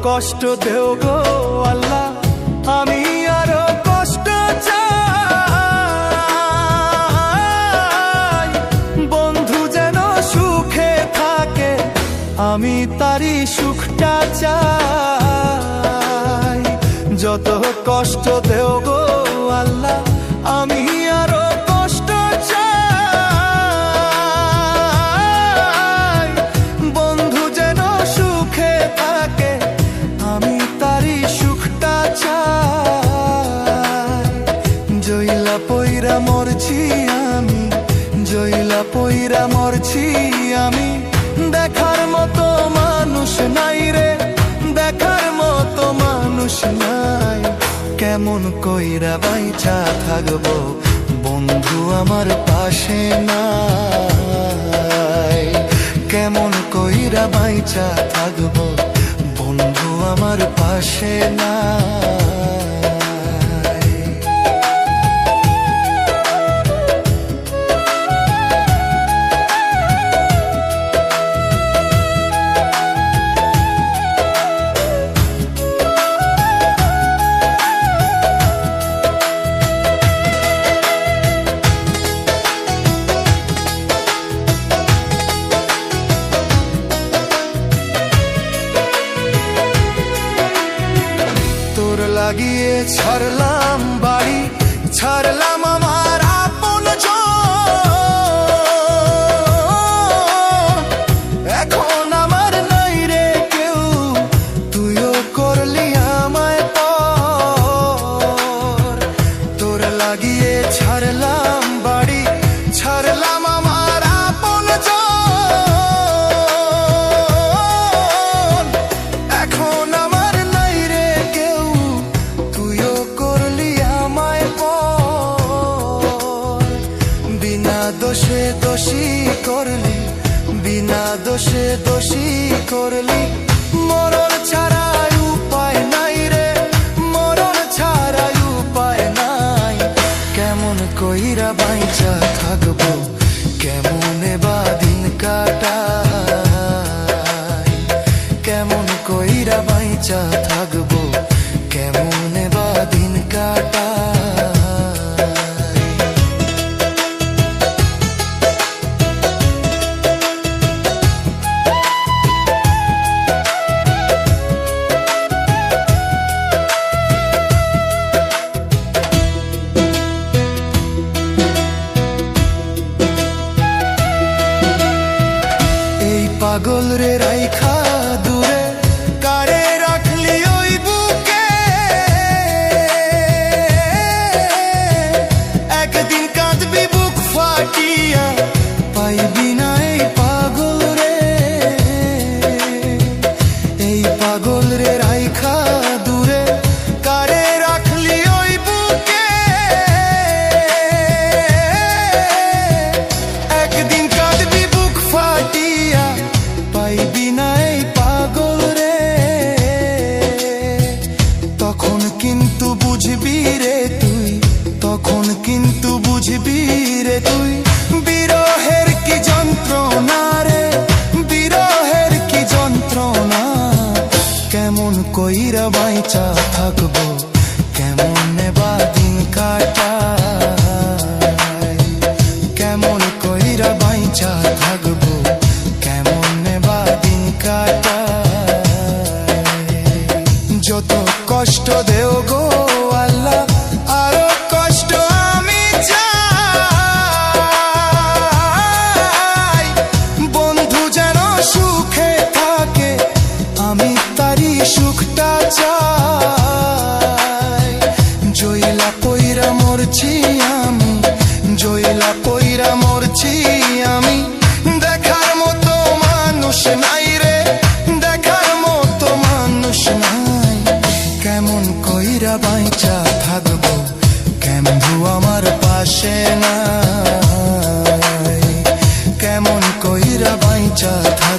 কষ্ট দেও গো আল্লাহ, আমি আরো কষ্ট চাই। বন্ধু যেন সুখে থাকে, আমি তারই সুখটা চাই। যত কষ্ট দেও গো আল্লাহ, আমি আরো কষ্ট চাই। বন্ধু যেন সুখে থাকে, আমি তারই সুখটা চাই। জইলা পইরা মরছি আমি, জইলা পইরা মরছি আমি, দেখার মতো মানুষ নাই রে, দেখার মতো মানুষ নাই। কেমন কইরা বাইচা থাকবো বন্ধু আমার পাশে নাই। কেমন কইরা বাইচা থাকবো বন্ধু আমার পাশে নাই। লাগিয়ে ছাড়লাম বাড়ি, ছাড়লাম আমার আপন জন। এখন আমার নাই রে কেউ, তুইও করলি আমায় পর। তোর লাগিয়ে ছাড়লাম বাড়ি, ছাড়লাম আমার আপন জন। এখন আমার নাই রে কেউ, তুইও করলি আমায় পর। বিনা দোষে দোষী করলি, বিনা দোষে দোষী করলি। মরণ ছাড়াই উপায় নাই রে, মরণ ছাড়াই উপায় নাই। কেমন কইরা বাইচা থাকবো, কেমনে বা দিন কাটাই। কেমন কইরা বাইচা থাকবো, কেমনে বা দিন কাটাই। এই পাগল রে রাইখা দূরে, কারে রাখলি ওই বুকে। একদিন কাঁদবি বুক ফাটিয়া, পাইবি না এই পাগল রে। এই পাগল রে রাইখা দূরে, কারে রাখলি ওই বুকে। একদিন কাঁদবি বুক ফাটিয়া, পাইবি না এই পাগল রে। তখন কিন্তু বুঝবি রে তুই, তখন কিন্তু বুঝবি রে তুই। বিরহের কি যন্ত্রণা রে, বিরহের কি যন্ত্রণা। কেমন কইরা বাইচা থাকবো, কেমনে বা দিন কাটাই। কেমন কইরা বাইচা থাকবো, কেমনে বা দিন কাটাই। যত কষ্ট দেও গো আল্লাহ, আরো কষ্ট আমি চাই। বন্ধু যেন সুখে থাকে, আমি তারই সুখটা চাই। জইলা পইরা মরছি আমি, জইলা পইরা মরছি আমি, দেখার মতো মানুষ নাই রে, দেখার মতো মানুষ নাই। কেমন কইরা বাইচা থাকবো, কেমন আমার পাশে নাই। কেমন কইরা বাইচা থাকবো।